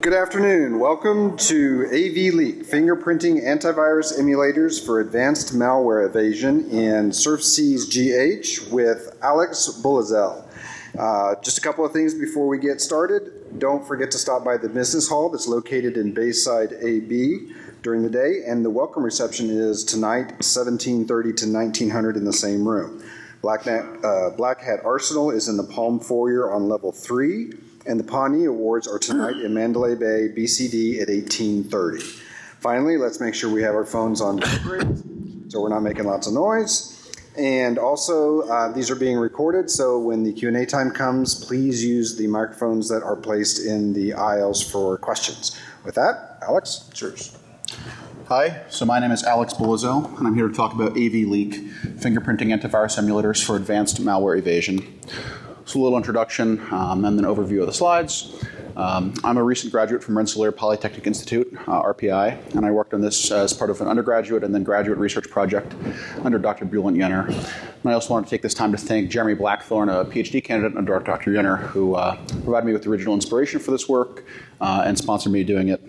Good afternoon. Welcome to AVLeak, Fingerprinting Antivirus Emulators for Advanced Malware Evasion in Surfseas GH with Alexei Bulazel. Just a couple of things before we get started. Don't forget to stop by the business hall that's located in Bayside AB during the day, and the welcome reception is tonight 1730 to 1900 in the same room. Black Hat Arsenal is in the Palm Foyer on level 3. And the Pawnee Awards are tonight in Mandalay Bay, BCD at 1830. Finally, let's make sure we have our phones on vibrate so we're not making lots of noise. And also, these are being recorded, so when the Q&A time comes, please use the microphones that are placed in the aisles for questions. With that, Alex, it's yours. Hi, so my name is Alexei Bulazel, and I'm here to talk about AVLeak, Fingerprinting Antivirus Emulators for Advanced Malware Evasion. So a little introduction and then overview of the slides. I'm a recent graduate from Rensselaer Polytechnic Institute, RPI, and I worked on this as part of an undergraduate and then graduate research project under Dr. Bülent-Jenner. And I also want to take this time to thank Jeremy Blackthorne, a PhD candidate under Dr. Jenner, who provided me with the original inspiration for this work and sponsored me doing it.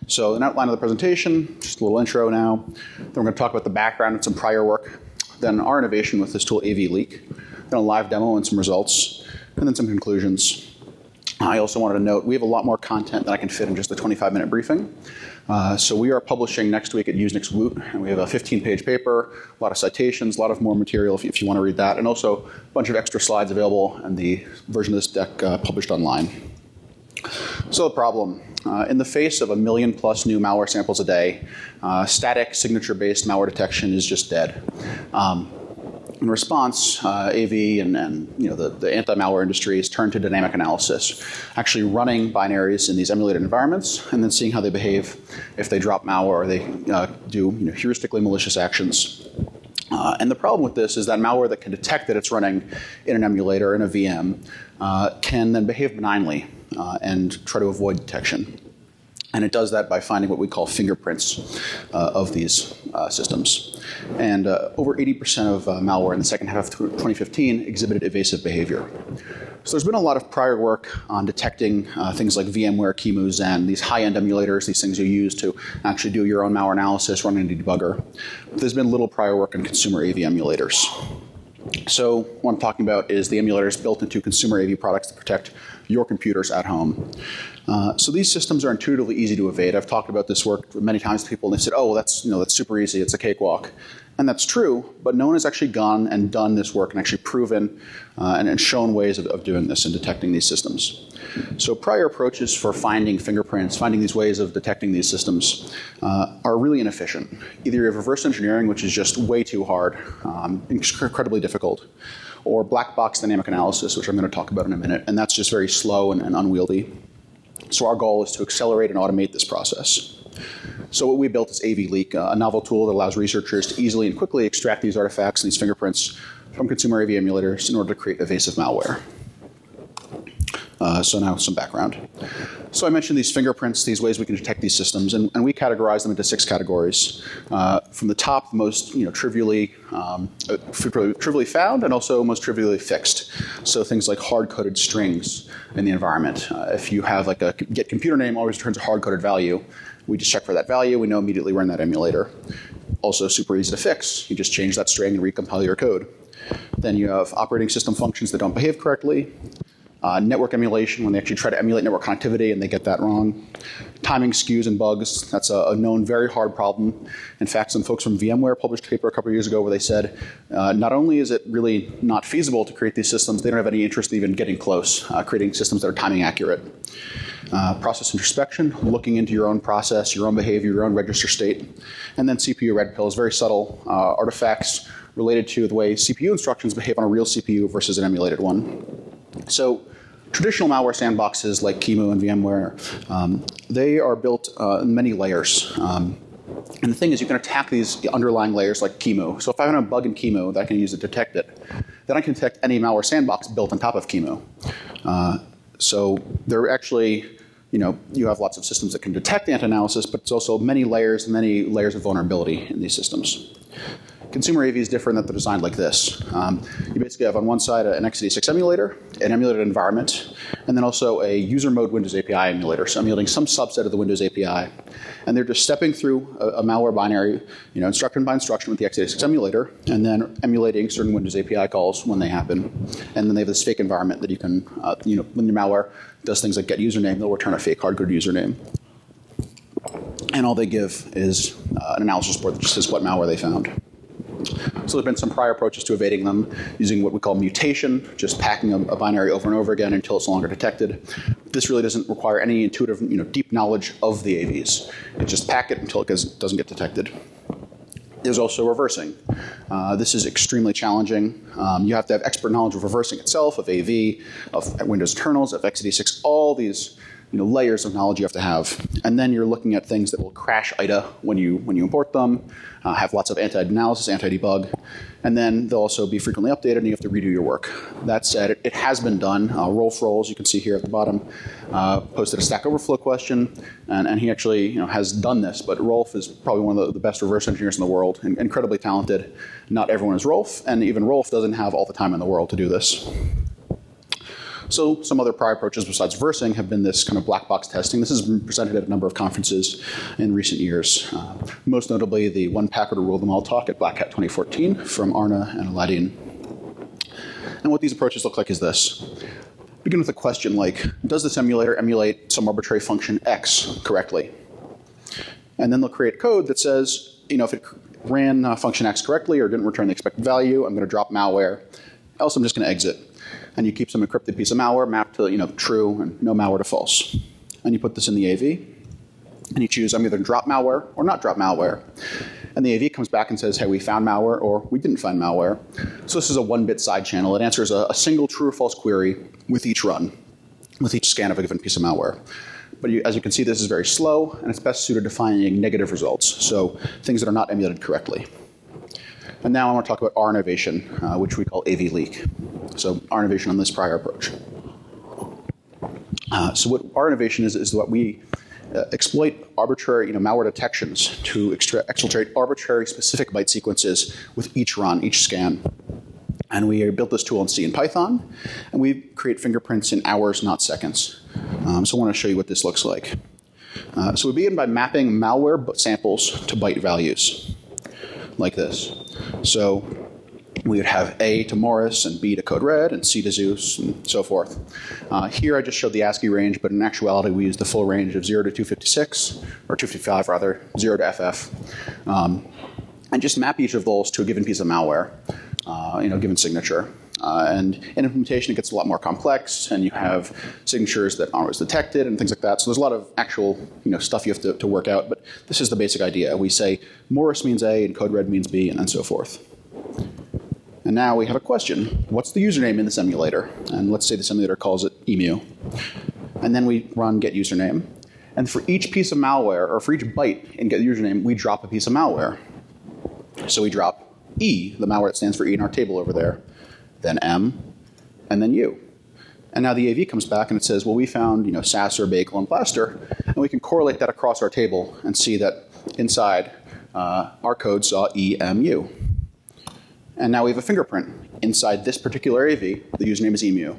So an outline of the presentation, just a little intro now. Then we're going to talk about the background and some prior work. Then our innovation with this tool, AVLeak. Then a live demo and some results, and then some conclusions. I also wanted to note we have a lot more content than I can fit in just a 25-minute briefing. So we are publishing next week at Usenix Woot, and we have a 15-page paper, a lot of citations, a lot of more material if you want to read that, and also a bunch of extra slides available and the version of this deck published online. So the problem. In the face of 1 million+ new malware samples a day, static signature-based malware detection is just dead. In response, AV and the anti-malware industry has turned to dynamic analysis, actually running binaries in these emulated environments and then seeing how they behave if they drop malware or they do heuristically malicious actions. And the problem with this is that malware that can detect that it's running in an emulator, in a VM, can then behave benignly and try to avoid detection. And it does that by finding what we call fingerprints of these systems. And over 80% of malware in the second half of 2015 exhibited evasive behavior. So there's been a lot of prior work on detecting things like VMware, QEMU, Zen, these high-end emulators, these things you use to actually do your own malware analysis, run a debugger. But there's been little prior work on consumer AV emulators. So what I'm talking about is the emulators built into consumer AV products to protect your computers at home. So these systems are intuitively easy to evade. I've talked about this work many times to people, and they said, "Oh, well, that's super easy. It's a cakewalk," and that's true. But no one has actually gone and done this work and actually proven and shown ways of doing this and detecting these systems. So prior approaches for finding fingerprints, finding these ways of detecting these systems, are really inefficient. Either you have reverse engineering, which is just way too hard, incredibly difficult, or black box dynamic analysis, which I'm going to talk about in a minute, and that's just very slow and unwieldy. So our goal is to accelerate and automate this process. So what we built is AVLeak, a novel tool that allows researchers to easily and quickly extract these artifacts and these fingerprints from consumer AV emulators in order to create evasive malware. So now some background. So I mentioned these fingerprints, these ways we can detect these systems, and we categorize them into 6 categories. From the top, the most trivially found and also most trivially fixed. So things like hard-coded strings in the environment. If you have like a get computer name always returns a hard-coded value, we just check for that value, we know immediately we're in that emulator. Also super easy to fix. You just change that string and recompile your code. Then you have operating system functions that don't behave correctly. Network emulation, when they actually try to emulate network connectivity and they get that wrong. Timing skews and bugs, that's a known very hard problem. In fact, some folks from VMware published a paper a couple of years ago where they said, not only is it really not feasible to create these systems, they don't have any interest in even getting close, creating systems that are timing accurate. Process introspection, looking into your own process, your own behavior, your own register state. And then CPU red pills, very subtle artifacts related to the way CPU instructions behave on a real CPU versus an emulated one. So traditional malware sandboxes like QEMU and VMware, they are built in many layers. And the thing is, you can attack these underlying layers like QEMU. So if I have a bug in QEMU that I can use to detect it, then I can detect any malware sandbox built on top of QEMU. So they're actually, you have lots of systems that can detect anti-analysis, but it's also many layers of vulnerability in these systems. Consumer AV is different, that they're designed like this. You basically have on one side an x86 emulator, an emulated environment, and then also a user mode Windows API emulator, so emulating some subset of the Windows API. And they're just stepping through a malware binary, instruction by instruction with the x86 emulator, and then emulating certain Windows API calls when they happen. And then they have this fake environment that you can, when your malware does things like get username, they'll return a fake hard-coded username. And all they give is an analysis report that just says what malware they found. So there have been some prior approaches to evading them using what we call mutation, just packing a binary over and over again until it's no longer detected. This really doesn't require any intuitive, deep knowledge of the AVs. It just pack it until it doesn't get detected. There's also reversing. This is extremely challenging. You have to have expert knowledge of reversing itself, of AV, of Windows internals, of x86, all these layers of knowledge you have to have. And then you're looking at things that will crash IDA when you import them, have lots of anti-analysis, anti-debug, and then they'll also be frequently updated and you have to redo your work. That said, it has been done. Rolf Rolls, you can see here at the bottom, posted a Stack Overflow question, and he actually has done this, but Rolf is probably one of the best reverse engineers in the world, and incredibly talented. Not everyone is Rolf, and even Rolf doesn't have all the time in the world to do this. So some other prior approaches besides versing have been this kind of black box testing. This has been presented at a number of conferences in recent years. Most notably the One Packer to Rule Them All talk at Black Hat 2014 from Arna and Aladdin. And what these approaches look like is this. Begin with a question like, does this emulator emulate some arbitrary function X correctly? And then they'll create code that says, if it ran function X correctly or didn't return the expected value, I'm going to drop malware. Else I'm just going to exit. And you keep some encrypted piece of malware mapped to true and no malware to false. And you put this in the AV, and you choose I'm either drop malware or not drop malware. And the AV comes back and says, hey, we found malware or we didn't find malware. So this is a 1-bit side channel. It answers a single true or false query with each run, with each scan of a given piece of malware. But as you can see, this is very slow, and it's best suited to finding negative results, so things that are not emulated correctly. And now I want to talk about our innovation, which we call AVLeak. So our innovation on this prior approach. So what our innovation is what we exploit arbitrary malware detections to exfiltrate arbitrary specific byte sequences with each run, each scan. And we built this tool in C and Python, and we create fingerprints in hours, not seconds. So I want to show you what this looks like. So we begin by mapping malware samples to byte values, like this. So we would have A to Morris, and B to Code Red, and C to Zeus, and so forth. Here I just showed the ASCII range, but in actuality we use the full range of 0 to 256, or 255 rather, 0 to FF, and just map each of those to a given piece of malware, given signature. And in implementation, it gets a lot more complex, and you have signatures that aren't always detected and things like that. So there's a lot of actual stuff you have to work out, but this is the basic idea. We say Morris means A and Code Red means B, and so forth. And now we have a question. What's the username in this emulator? And let's say this emulator calls it emu. And then we run get username. And for each piece of malware, or for each byte in get username, we drop a piece of malware. So we drop E, the malware that stands for E in our table over there, then M, and then U. And now the AV comes back and it says, well, we found Sasser, Bagel, and Plaster, and we can correlate that across our table and see that inside our code saw EMU. And now we have a fingerprint inside this particular AV. The username is emu.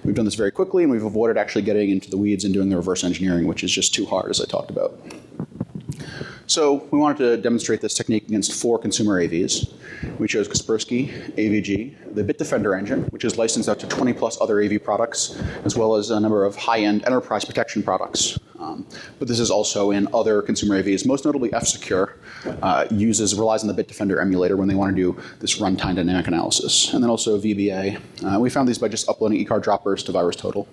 We've done this very quickly, and we've avoided actually getting into the weeds and doing the reverse engineering, which is just too hard, as I talked about. So we wanted to demonstrate this technique against 4 consumer AVs. We chose Kaspersky, AVG, the Bitdefender engine, which is licensed out to 20 plus other AV products, as well as a number of high-end enterprise protection products. But this is also in other consumer AVs, most notably F-Secure relies on the Bitdefender emulator when they want to do this runtime dynamic analysis. And then also VBA. We found these by just uploading eCard droppers to VirusTotal.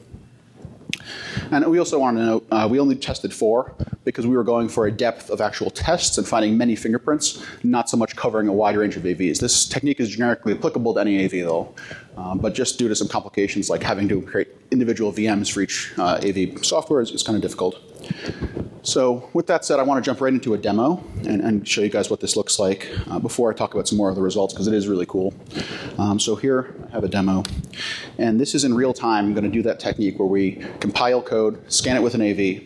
And we also wanted to note, we only tested 4 because we were going for a depth of actual tests and finding many fingerprints, not so much covering a wide range of AVs. This technique is generically applicable to any AV though, but just due to some complications like having to create individual VMs for each AV software is kind of difficult. So with that said, I want to jump right into a demo and show you guys what this looks like before I talk about some more of the results, because it is really cool. So here I have a demo, and this is in real time. I'm going to do that technique where we compile code, scan it with an AV,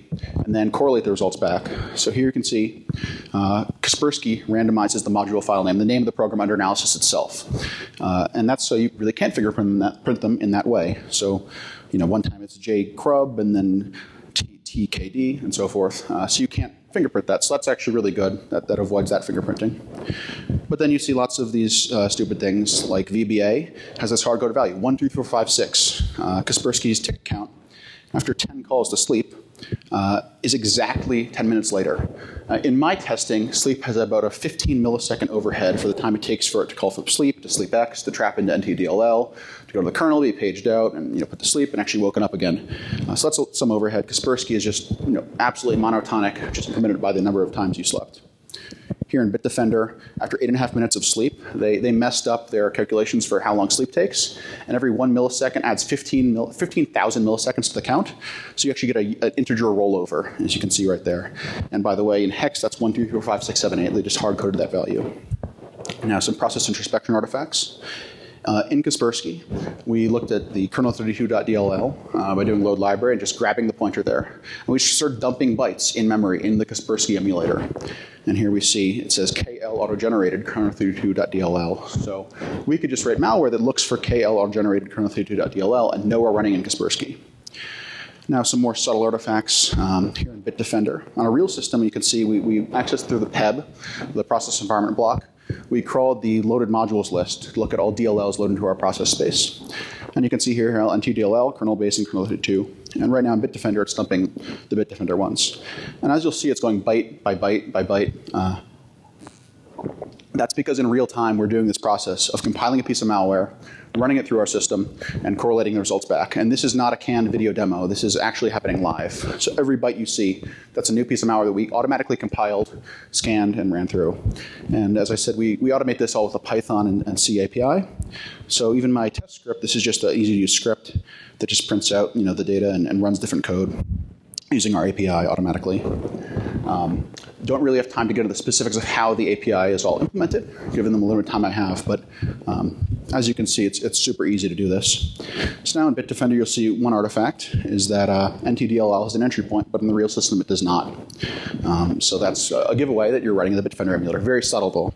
and then correlate the results back. So here you can see Kaspersky randomizes the module file name, the name of the program under analysis itself. And that's so you really can't print them in that way. So, one time it's jcrub and then TKD and so forth. So you can't fingerprint that. So that's actually really good. That avoids that fingerprinting. But then you see lots of these stupid things like VBA has this hard-coded value, 1, 2, 3, 4, 5, 6. Kaspersky's tick count after 10 calls to sleep is exactly 10 minutes later. In my testing, sleep has about a 15 millisecond overhead for the time it takes for it to call from sleep to sleepx, to trap into NTDLL, to go to the kernel, be paged out, and put to sleep, and actually woken up again. So that's some overhead. Kaspersky is just absolutely monotonic, just limited by the number of times you slept. Here in Bitdefender, after 8.5 minutes of sleep, they messed up their calculations for how long sleep takes, and every 1 millisecond adds 15,000 milliseconds to the count. So you actually get an integer rollover, as you can see right there. And by the way, in hex, that's 1, 2, 3, 4, 5, 6, 7, 8. They just hard-coded that value. Now, some process introspection artifacts. In Kaspersky, we looked at the kernel32.dll by doing load library and just grabbing the pointer there. And we started dumping bytes in memory in the Kaspersky emulator. And here we see it says KL auto-generated kernel32.dll. So we could just write malware that looks for KL auto-generated kernel32.dll and know we're running in Kaspersky. Now some more subtle artifacts here in Bitdefender. On a real system, you can see we access through the PEB, the process environment block. We crawled the loaded modules list to look at all DLLs loaded into our process space. And you can see here NTDLL, kernel base, and kernel 2. And right now in Bitdefender, it's dumping the Bitdefender ones. And as you'll see, it's going byte by byte by byte. That's because in real time, we're doing this process of compiling a piece of malware, running it through our system, and correlating the results back. And this is not a canned video demo. This is actually happening live. So every byte you see, that's a new piece of malware that we automatically compiled, scanned, and ran through. And as I said, we automate this all with a Python and C API. So even my test script, this is just an easy-to-use script that just prints out the data and runs different code using our API automatically. Don't really have time to get into the specifics of how the API is all implemented, given the limited time I have, but as you can see, it's super easy to do this. So now in Bitdefender, you'll see one artifact is that NTDLL has an entry point, but in the real system, it does not. So that's a giveaway that you're writing the Bitdefender emulator. Very subtle, though.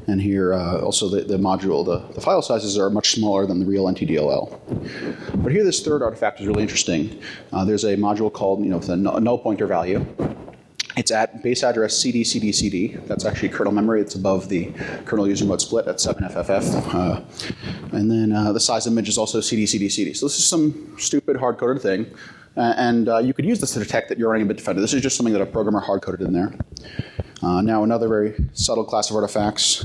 And here, also the module, the file sizes are much smaller than the real NTDLL. But here, this third artifact is really interesting. There's a module called, with a null pointer value. It's at base address CD, CD, CD. That's actually kernel memory. It's above the kernel user mode split at 7FFF. And then the size image is also CD, CD, CD. So this is some stupid hard-coded thing. And you could use this to detect that you're running a Bitdefender. This is just something that a programmer hard-coded in there. Now another very subtle class of artifacts.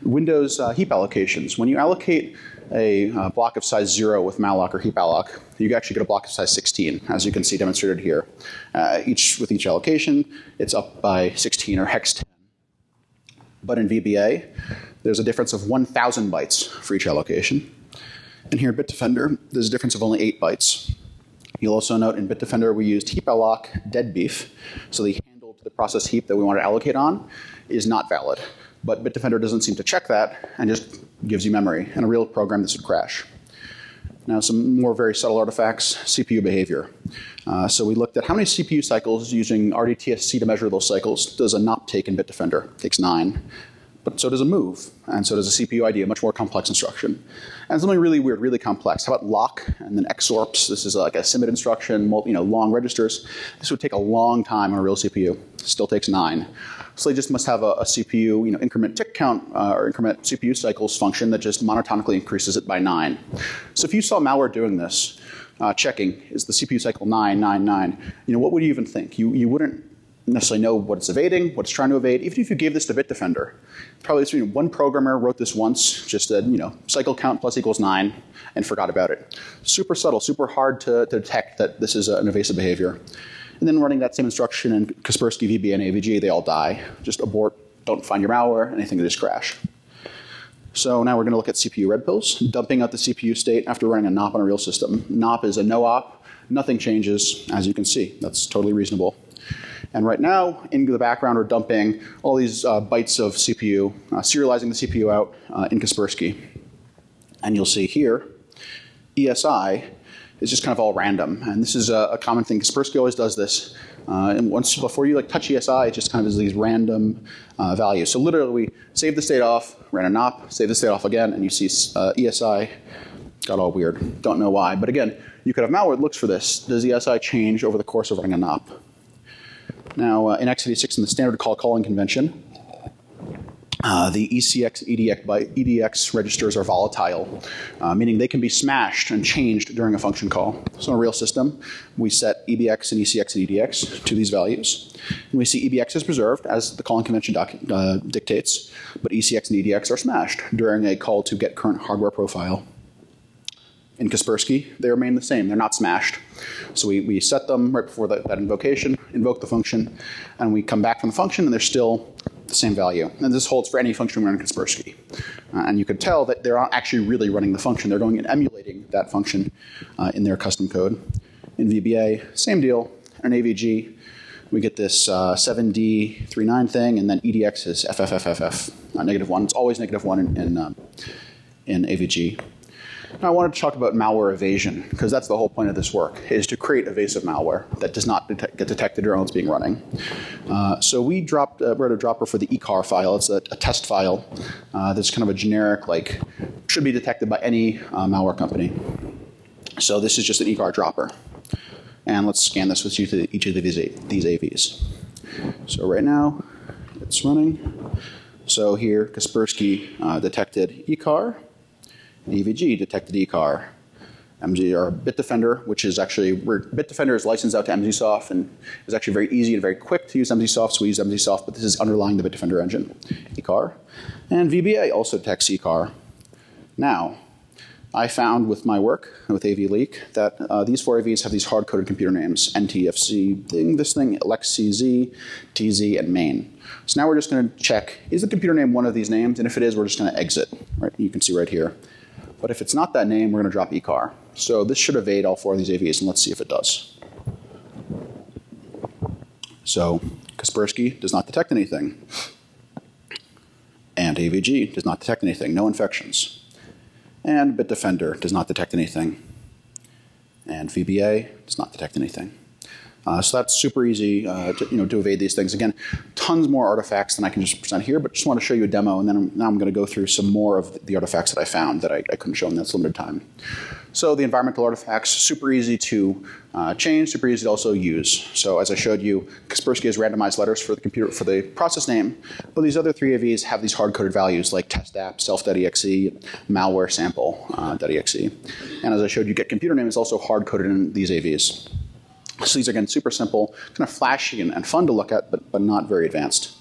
Windows heap allocations. When you allocate a block of size 0 with malloc or heap alloc, you actually get a block of size 16, as you can see demonstrated here. With each allocation, it's up by 16 or hex 10. But in VBA, there's a difference of 1,000 bytes for each allocation. And here in Bitdefender, there's a difference of only 8 bytes. You'll also note in Bitdefender we used heap alloc deadbeef, so the handle to the process heap that we want to allocate on is not valid. But Bitdefender doesn't seem to check that and just gives you memory. In a real program, this would crash. Now, some more very subtle artifacts, CPU behavior. So we looked at how many CPU cycles using RDTSC to measure those cycles does a NOP take in Bitdefender. It takes 9. But so does a move, and so does a CPU ID, a much more complex instruction. And something really weird, really complex. How about lock and then XORPs? This is like a SIMD instruction, long registers. This would take a long time on a real CPU. Still takes 9. So they just must have a CPU, increment tick count or increment CPU cycles function that just monotonically increases it by 9. So if you saw malware doing this, checking, is the CPU cycle 9, 9, 9, what would you even think? You wouldn't necessarily know what it's evading, what it's trying to evade. Even if you gave this to Bitdefender, probably one programmer wrote this once, just said, cycle count plus equals 9, and forgot about it. Super subtle, super hard to detect that this is an evasive behavior. And then running that same instruction in Kaspersky, VBA, and AVG, they all die. Just abort, don't find your malware, anything that just crash. So now we're going to look at CPU red pills, dumping out the CPU state after running a NOP on a real system. NOP is a no-op, nothing changes, as you can see. That's totally reasonable. And right now, in the background, we're dumping all these bytes of CPU, serializing the CPU out in Kaspersky. And you'll see here, ESI is just kind of all random. And this is a common thing. Kaspersky always does this. And once before you touch ESI, it just kind of is these random values. So literally, we save the state off, ran a NOP, save the state off again, and you see ESI got all weird. Don't know why. But again, you could have malware that looks for this. Does ESI change over the course of running a NOP? Now, in x86 in the standard call calling convention, the ECX EDX registers are volatile, meaning they can be smashed and changed during a function call. So in a real system, we set EBX and ECX and EDX to these values. And we see EBX is preserved, as the calling convention dictates, but ECX and EDX are smashed during a call to get current hardware profile. In Kaspersky, they remain the same. They're not smashed. So we set them right before that invocation, invoke the function, and we come back from the function, and they're still the same value. And this holds for any function we run in Kaspersky. And you could tell that they're not actually really running the function. They're going and emulating that function in their custom code. In VBA, same deal. In AVG, we get this 7D39 thing, and then EDX is FFFFF, -1. It's always -1 in AVG. Now I wanted to talk about malware evasion, because that's the whole point of this work, is to create evasive malware that does not get detected while it's being running. So we wrote a dropper for the ecar file. It's a test file that's kind of a generic, should be detected by any malware company. So this is just an ecar dropper. And let's scan this with each of these AVs. So right now, it's running. So here, Kaspersky detected ecar. AVG detected ecar. or Bitdefender, which is actually, Bitdefender is licensed out to MZSoft and is actually very easy and very quick to use MZSoft, so we use MZSoft, but this is underlying the Bitdefender engine, ecar. And VBA also detects ecar. Now, I found with my work with AVLeak that these four AVs have these hard-coded computer names, NTFC thing, this thing, LXCZ, TZ, and main. So now we're just going to check, is the computer name one of these names? And if it is, we're just going to exit. Right? You can see right here. But if it's not that name, we're going to drop ecar. So this should evade all four of these AVs, and let's see if it does. So Kaspersky does not detect anything. And AVG does not detect anything, no infections. And Bitdefender does not detect anything. And VBA does not detect anything. So that's super easy to evade these things. Again, tons more artifacts than I can just present here, but just want to show you a demo, and then now I'm going to go through some more of the artifacts that I found that I couldn't show in this limited time. So the environmental artifacts, super easy to change, super easy to also use. So as I showed you, Kaspersky has randomized letters for the computer for the process name, but these other three AVs have these hard-coded values like test app, self.exe, malware sample.exe. And as I showed you, get computer name is also hard-coded in these AVs. So these are, again, super simple, kind of flashy and fun to look at, but not very advanced.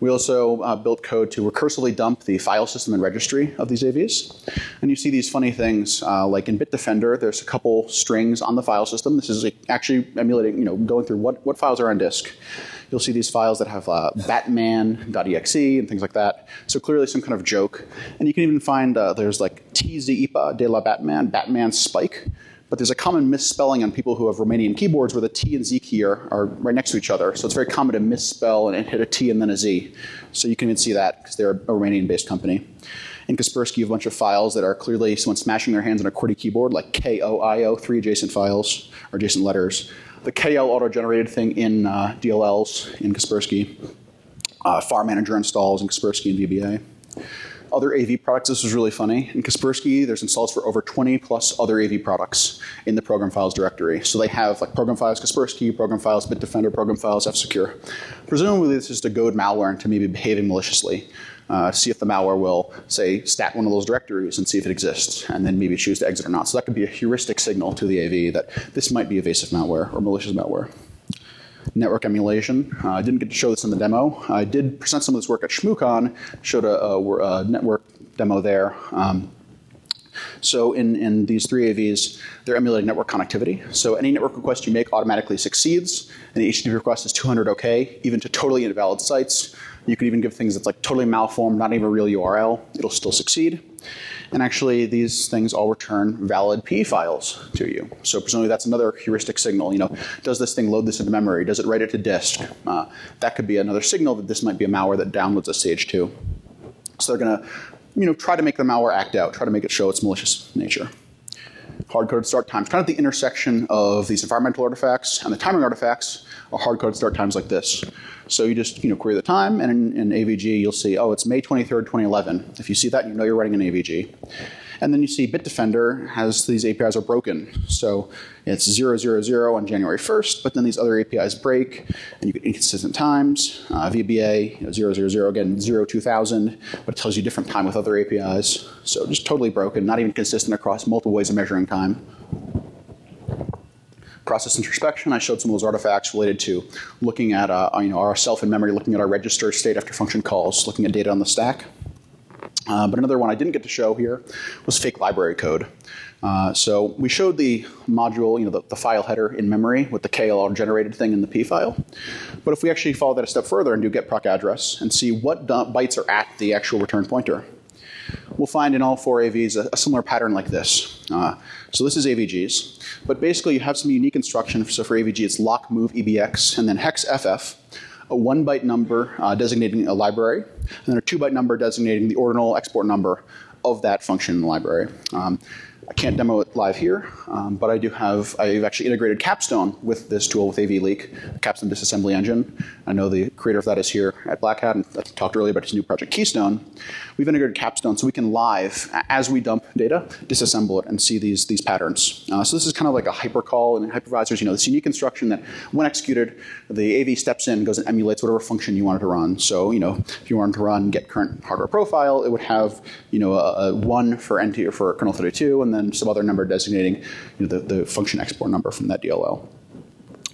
We also built code to recursively dump the file system and registry of these AVs. And you see these funny things, like in Bitdefender, there's a couple strings on the file system. This is actually emulating, going through what files are on disk. You'll see these files that have batman.exe and things like that. So clearly some kind of joke. And you can even find there's like TZIPA de la Batman, Batman spike. But there's a common misspelling on people who have Romanian keyboards where the T and Z key are right next to each other. So it's very common to misspell and hit a T and then a Z. So you can even see that because they're a Romanian-based company. In Kaspersky, you have a bunch of files that are clearly someone smashing their hands on a QWERTY keyboard, like KOIO, 3 adjacent files, or adjacent letters. The KL auto-generated thing in DLLs in Kaspersky. File Manager installs in Kaspersky and VBA. Other AV products, this was really funny. In Kaspersky, there's installs for over 20 plus other AV products in the program files directory. So they have like program files Kaspersky, program files Bitdefender, program files F-Secure. Presumably this is to goad malware into maybe behaving maliciously. See if the malware will, say, stat one of those directories and see if it exists, and then maybe choose to exit or not. So that could be a heuristic signal to the AV that this might be evasive malware or malicious malware. Network emulation. I didn't get to show this in the demo. I did present some of this work at ShmooCon, showed a network demo there. So in these three AVs, they're emulating network connectivity. So any network request you make automatically succeeds, and the HTTP request is 200 OK, even to totally invalid sites. You could even give things that's like totally malformed, not even a real URL. It'll still succeed. And actually, these things all return valid P files to you. So presumably that's another heuristic signal. Does this thing load this into memory? Does it write it to disk? That could be another signal that this might be a malware that downloads SCH2. So they're going to, try to make the malware act out, try to make it show its malicious nature. Hard-coded start times, kind of the intersection of these environmental artifacts and the timing artifacts are hard-coded start times like this. So you just query the time, and in AVG you'll see, oh, it's May 23rd, 2011. If you see that, you know you're writing an AVG. And then you see Bitdefender has these APIs are broken. So it's 000 on January 1st, but then these other APIs break, and you get inconsistent times. VBA, 000, again, 2000, but it tells you different time with other APIs. So just totally broken, not even consistent across multiple ways of measuring time. Process introspection, I showed some of those artifacts related to looking at ourself in memory, looking at our register state after function calls, looking at data on the stack. But another one I didn't get to show here was fake library code. So we showed the module, the file header in memory with the KLR generated thing in the P file. But if we actually follow that a step further and do get proc address and see what bytes are at the actual return pointer, we'll find in all 4 AVs a similar pattern like this. So this is AVGs. But basically you have some unique instruction. So for AVG it's lock, move, EBX, and then hex FF. A 1-byte number designating a library, and then a 2-byte number designating the ordinal export number of that function in the library. I can't demo it live here, but I've actually integrated Capstone with this tool with AVLeak, the Capstone disassembly engine. I know the creator of that is here at Black Hat, and I talked earlier about his new project Keystone. We've integrated Capstone so we can live, as we dump data, disassemble it and see these patterns. So this is kind of like a hypercall in hypervisors, this unique instruction that when executed, the AV steps in, goes and emulates whatever function you wanted to run. So, if you wanted to run get current hardware profile, it would have, a 1 for NT or for kernel 32, and then some other number designating the function export number from that DLL.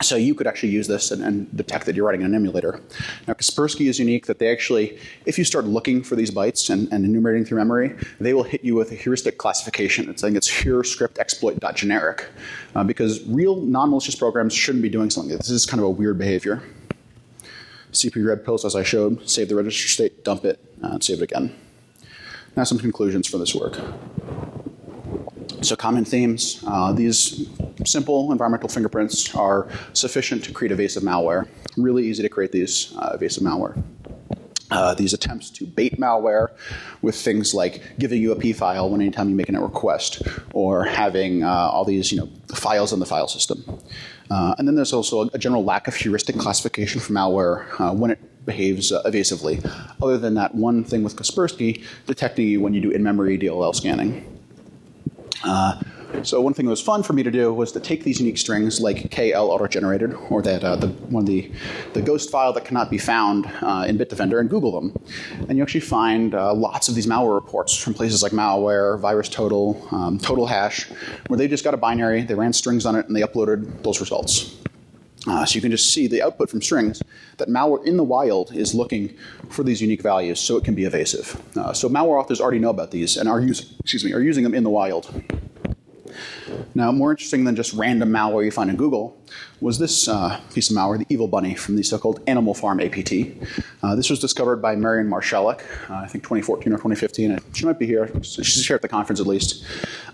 So you could actually use this and detect that you're writing an emulator. Now Kaspersky is unique that they actually, if you start looking for these bytes and enumerating through memory, they will hit you with a heuristic classification. It's saying it's heurScriptExploit.generic because real non-malicious programs shouldn't be doing something. This is kind of a weird behavior. CPU red post, as I showed, save the register state, dump it, and save it again. Now some conclusions for this work. So common themes, these simple environmental fingerprints are sufficient to create evasive malware. Really easy to create these evasive malware. These attempts to bait malware with things like giving you a P file when anytime you make a net request, or having all these files in the file system. And then there's also a general lack of heuristic classification for malware when it behaves evasively. Other than that one thing with Kaspersky detecting you when you do in-memory DLL scanning. So one thing that was fun for me to do was to take these unique strings like KL auto-generated, or that the ghost file that cannot be found in Bitdefender, and Google them. And you actually find lots of these malware reports from places like Malware, VirusTotal, Total Hash, where they just got a binary, they ran strings on it, and they uploaded those results. So you can just see the output from strings that malware in the wild is looking for these unique values so it can be evasive. So malware authors already know about these and are using them in the wild. Now, more interesting than just random malware you find in Google was this piece of malware, the Evil Bunny, from the so-called Animal Farm APT. This was discovered by Marian Marszalek, I think 2014 or 2015. She might be here. She's here at the conference at least.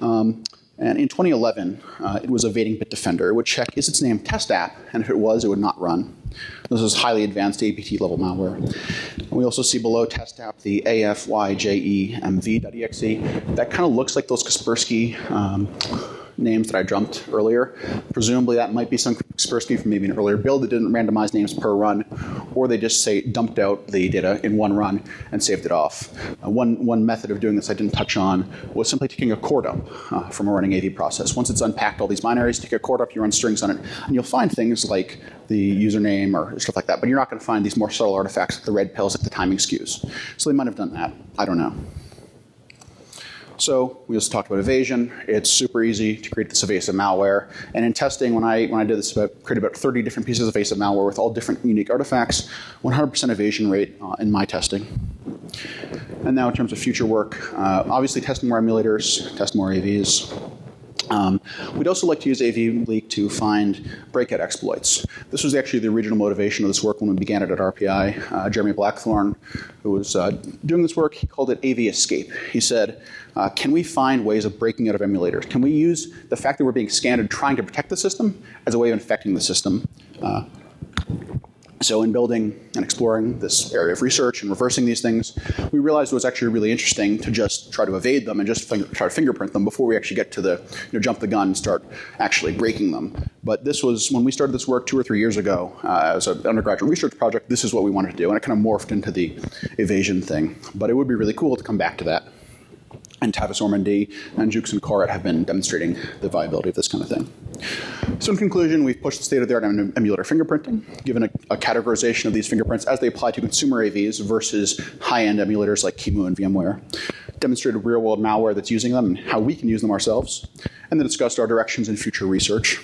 And in 2011, it was evading Bitdefender. It would check, is its name test app? And if it was, it would not run. This is highly advanced APT level malware. And we also see below test app the AFYJEMV.exe. That kind of looks like those Kaspersky names that I jumped earlier. Presumably that might be some Kaspersky from maybe an earlier build that didn't randomize names per run, or they just say dumped out the data in one run and saved it off. One method of doing this I didn't touch on was simply taking a core dump from a running AV process. Once it's unpacked all these binaries, take a core dump, you run strings on it, and you'll find things like the username or stuff like that, but you're not going to find these more subtle artifacts like the red pills, like the timing skews. So they might have done that. I don't know. So we also talked about evasion. It's super easy to create this evasive malware. And in testing, when I did this, created about 30 different pieces of evasive malware with all different unique artifacts, 100% evasion rate in my testing. And now in terms of future work, obviously test more emulators, test more AVs. We'd also like to use AVLeak to find breakout exploits. This was actually the original motivation of this work when we began it at RPI. Jeremy Blackthorne, who was doing this work, he called it AV escape. He said, can we find ways of breaking out of emulators? Can we use the fact that we're being scanned and trying to protect the system as a way of infecting the system? So in building and exploring this area of research and reversing these things, we realized it was actually really interesting to just try to evade them and just try to fingerprint them before we actually get to the, jump the gun and start actually breaking them. But this was, when we started this work 2 or 3 years ago as an undergraduate research project, this is what we wanted to do. And it kind of morphed into the evasion thing. But it would be really cool to come back to that. And Tavis Ormandy and Jukes and Korat have been demonstrating the viability of this kind of thing. So in conclusion, we've pushed the state of the art on emulator fingerprinting, given a categorization of these fingerprints as they apply to consumer AVs versus high-end emulators like Qimu and VMware, demonstrated real-world malware that's using them and how we can use them ourselves, and then discussed our directions in future research.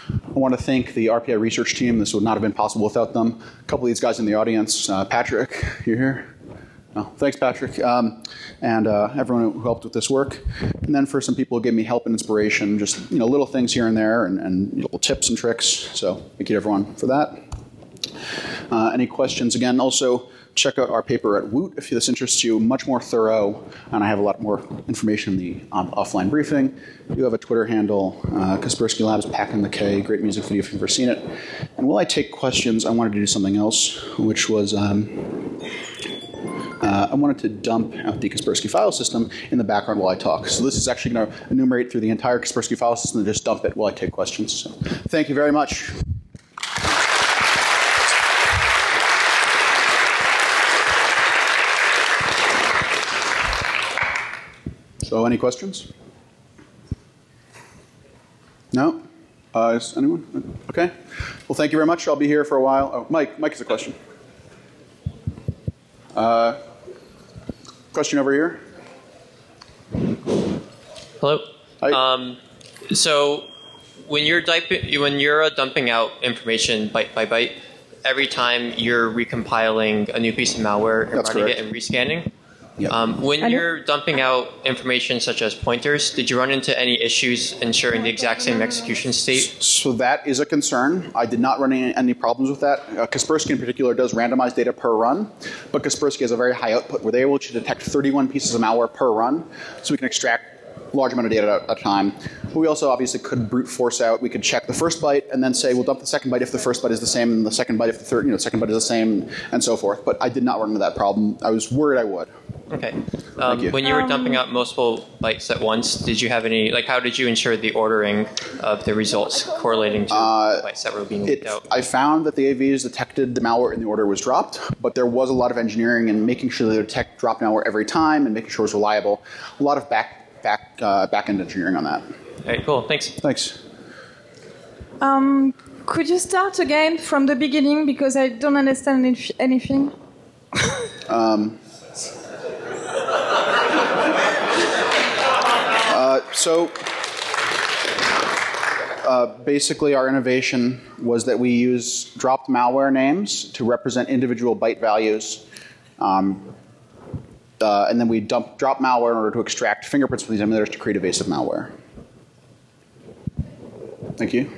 I want to thank the RPI research team. This would not have been possible without them. A couple of these guys in the audience, Patrick, you're here? Oh, thanks, Patrick, and everyone who helped with this work. And then for some people who gave me help and inspiration, just little things here and there, and little tips and tricks. So thank you to everyone for that. Any questions? Again, also check out our paper at Woot if this interests you. Much more thorough, and I have a lot more information in the offline briefing. You have a Twitter handle, Kaspersky Labs, Pack in the K. Great music video if you've ever seen it. And while I take questions, I wanted to do something else, which was. I wanted to dump out the Kaspersky file system in the background while I talk. So this is actually going to enumerate through the entire Kaspersky file system and just dump it while I take questions. So thank you very much. So any questions? No? Is anyone? Okay. Well, thank you very much. I'll be here for a while. Oh, Mike has a question. Question over here. Hello. Hi. So when you're dumping out information byte by byte, every time you're recompiling a new piece of malware and running it and rescanning. Yep. When you're dumping out information such as pointers, did you run into any issues ensuring the exact same execution state? So that is a concern. I did not run into any problems with that. Kaspersky in particular does randomized data per run, but Kaspersky has a very high output where they're able to detect 31 pieces of malware per run, so we can extract a large amount of data at a time. But we also obviously could brute force out. We could check the first byte and then say we'll dump the second byte if the first byte is the same, and the second byte if the third, second byte is the same, and so forth. But I did not run into that problem. I was worried I would. Okay. When you were dumping out multiple bytes at once, did you have any, how did you ensure the ordering of the results correlating to bytes that were being leaked out? I found that the AVs detected the malware in the order it was dropped, but there was a lot of engineering and making sure they detect drop malware every time and making sure it was reliable. A lot of back-end engineering on that. All right, cool. Thanks. Thanks. Could you start again from the beginning because I don't understand anything? So basically our innovation was that we use dropped malware names to represent individual byte values. And then we drop malware in order to extract fingerprints from these emulators to create evasive malware. Thank you.